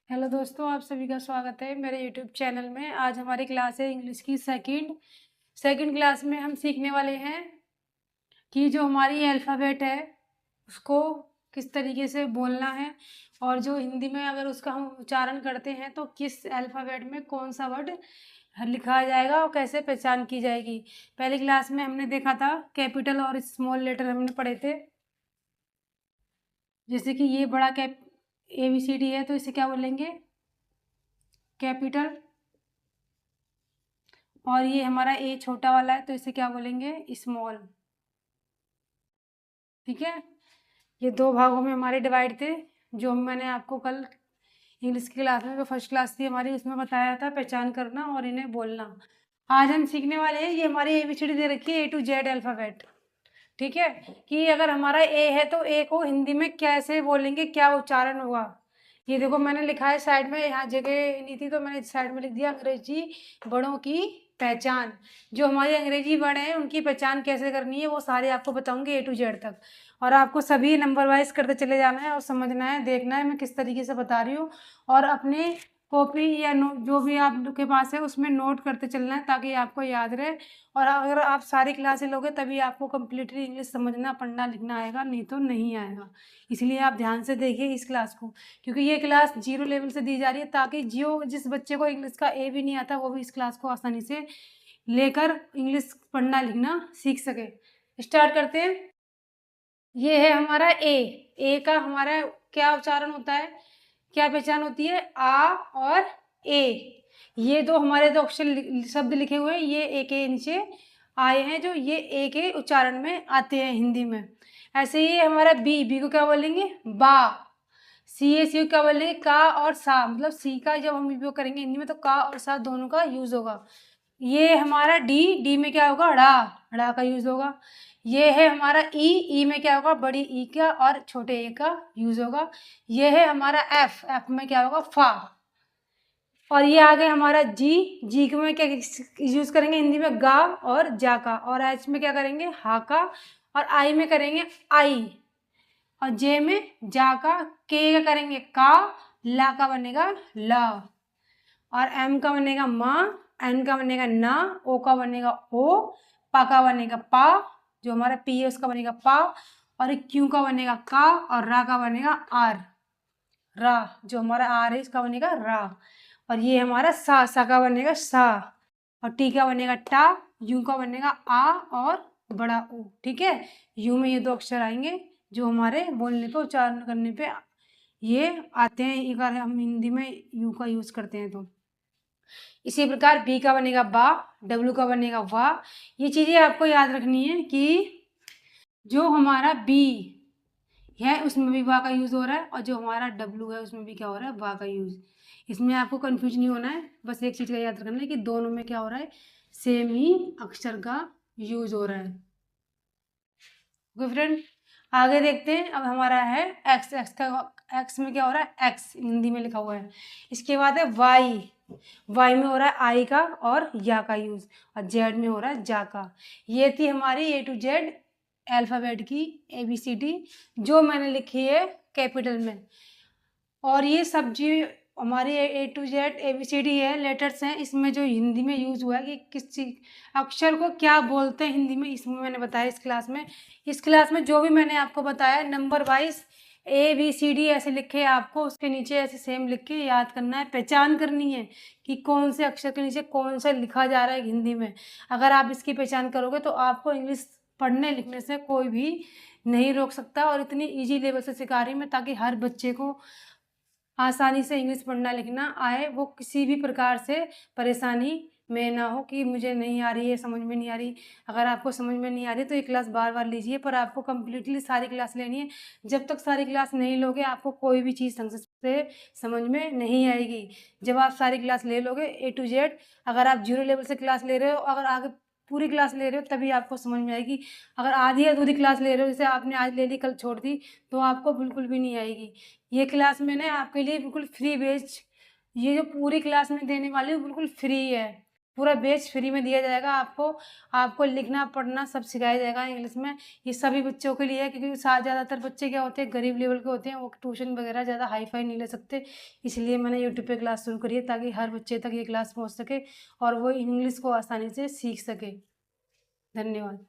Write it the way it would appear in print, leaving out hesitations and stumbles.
Hello दोस्तों, आप सभी का स्वागत है मेरे यूट्यूब चैनल में। आज हमारी क्लास है इंग्लिश की सेकंड क्लास में हम सीखने वाले हैं कि जो हमारी अल्फ़ाबेट है उसको किस तरीके से बोलना है, और जो हिंदी में अगर उसका हम उच्चारण करते हैं तो किस अल्फ़ाबेट में कौन सा वर्ड लिखा जाएगा और कैसे पहचान की जाएगी। पहली क्लास में हमने देखा था कैपिटल और स्मॉल लेटर हमने पढ़े थे। जैसे कि ये बड़ा कैप ABCD है तो इसे क्या बोलेंगे, कैपिटल। और ये हमारा ए छोटा वाला है तो इसे क्या बोलेंगे, स्मॉल। ठीक है, ये दो भागों में हमारे डिवाइड थे, जो मैंने आपको कल इंग्लिश की क्लास में, जो फर्स्ट क्लास थी हमारी, उसमें बताया था पहचान करना और इन्हें बोलना। आज हम सीखने वाले हैं, ये हमारी ABCD दे रखी है, A to Z अल्फ़ाबेट। ठीक है, कि अगर हमारा ए है तो ए को हिंदी में कैसे बोलेंगे, क्या उच्चारण होगा। ये देखो मैंने लिखा है साइड में, यहाँ जगह नहीं थी तो मैंने साइड में लिख दिया अंग्रेजी वर्डों की पहचान। जो हमारे अंग्रेजी वर्ड हैं उनकी पहचान कैसे करनी है वो सारे आपको बताऊंगी A to Z तक। और आपको सभी नंबर वाइज करते चले जाना है और समझना है, देखना है मैं किस तरीके से बता रही हूँ, और अपने कॉपी या नोट जो भी आपके पास है उसमें नोट करते चलना है ताकि आपको याद रहे। और अगर आप सारी क्लासें लोगे तभी आपको कम्प्लीटली इंग्लिश समझना, पढ़ना, लिखना आएगा, नहीं तो नहीं आएगा। इसलिए आप ध्यान से देखिए इस क्लास को, क्योंकि ये क्लास 0 लेवल से दी जा रही है ताकि जिस बच्चे को इंग्लिश का ए भी नहीं आता वो भी इस क्लास को आसानी से लेकर इंग्लिश पढ़ना लिखना सीख सके। स्टार्ट करते हैं। ये है हमारा ए का हमारा क्या उच्चारण होता है, क्या पहचान होती है, आ और ए। ये दो हमारे दो अक्षर शब्द लिखे हुए हैं, ये ए के नीचे आए हैं, जो ये ए के उच्चारण में आते हैं हिंदी में। ऐसे ही हमारा बी को क्या बोलेंगे, बा। सी को क्या बोलेंगे, का और सा। मतलब सी का जब हम उपयोग करेंगे हिंदी में तो का और सा दोनों का यूज होगा। ये हमारा डी में क्या होगा, ड़ा का यूज होगा। ये है हमारा ई में क्या होगा, बड़ी ई का और छोटे ए का यूज होगा। ये है हमारा एफ में क्या होगा, फा। और ये आ गया हमारा जी में क्या यूज करेंगे हिंदी में, गा और जा का। और एच में क्या करेंगे, हा का। और आई में करेंगे आई। और जे में जा का। के का करेंगे का। ला का बनेगा ला। और एम का बनेगा माँ। एन का बनेगा ना। ओ का बनेगा ओ। पा का बनेगा पा। जो हमारा पी है उसका बनेगा पा। और क्यू का बनेगा का। और रा का बनेगा आर। रा जो हमारा आर है इसका बनेगा रा। और ये हमारा सा का बनेगा सा। और टी का बनेगा टा। यू का बनेगा आ और बड़ा ओ। ठीक है, यू में ये दो अक्षर आएंगे जो हमारे बोलने पे, उच्चारण करने पे ये आते हैं अगर हम हिंदी में यू का यूज करते हैं तो। इसी प्रकार बी का बनेगा बा। डब्ल्यू का बनेगा वाह। ये चीजें आपको याद रखनी है कि जो हमारा बी है उसमें भी वाह का यूज हो रहा है, और जो हमारा डब्ल्यू है उसमें भी क्या हो रहा है, वाह का यूज। इसमें आपको कंफ्यूज नहीं होना है, बस एक चीज का याद रखना है कि दोनों में क्या हो रहा है, सेम ही अक्षर का यूज हो रहा है। ओके फ्रेंड, आगे देखते हैं। अब हमारा है एक्स में क्या हो रहा है, एक्स हिंदी में लिखा हुआ है। इसके बाद है वाई में हो रहा है आई का और या का यूज। और जेड में हो रहा है जा का। ये थी हमारी A to Z अल्फ़ाबेट की ABCD, जो मैंने लिखी है कैपिटल में। और ये सब जी हमारी A to Z ABCD है, लेटर्स हैं। इसमें जो हिंदी में यूज हुआ है कि किस चीज अक्षर को क्या बोलते हैं हिंदी में, इसमें मैंने बताया इस क्लास में जो भी मैंने आपको बताया नंबर वाइज ABCD ऐसे लिखे, आपको उसके नीचे ऐसे सेम लिख के याद करना है, पहचान करनी है कि कौन से अक्षर के नीचे कौन सा लिखा जा रहा है हिंदी में। अगर आप इसकी पहचान करोगे तो आपको इंग्लिश पढ़ने लिखने से कोई भी नहीं रोक सकता। और इतनी इजी लेवल से सिखा रही मैं ताकि हर बच्चे को आसानी से इंग्लिश पढ़ना लिखना आए, वो किसी भी प्रकार से परेशानी में ना हो कि मुझे नहीं आ रही है, समझ में नहीं आ रही। अगर आपको समझ में नहीं आ रही तो ये क्लास बार बार लीजिए, पर आपको कम्प्लीटली सारी क्लास लेनी है। जब तक सारी क्लास नहीं लोगे आपको कोई भी चीज़ ढंग से समझ में नहीं आएगी। जब आप सारी क्लास ले लोगे A to Z, अगर आप 0 लेवल से क्लास ले रहे हो, अगर आगे पूरी क्लास ले रहे हो तभी आपको समझ में आएगी। अगर आधी अधूरी क्लास ले रहे हो, जैसे आपने आज ले ली कल छोड़ दी, तो आपको बिल्कुल भी नहीं आएगी। ये क्लास मैंने आपके लिए बिल्कुल फ्री बेच, ये जो पूरी क्लास में देने वाली हूँ बिल्कुल फ्री है। पूरा बैच फ्री में दिया जाएगा आपको। आपको लिखना पढ़ना सब सिखाया जाएगा इंग्लिश में। ये सभी बच्चों के लिए है, क्योंकि ज़्यादातर बच्चे क्या होते हैं, गरीब लेवल के होते हैं, वो ट्यूशन वगैरह ज़्यादा हाई फाई नहीं ले सकते। इसलिए मैंने यूट्यूब पे क्लास शुरू करी है, ताकि हर बच्चे तक ये क्लास पहुँच सके और वो इंग्लिश को आसानी से सीख सके। धन्यवाद।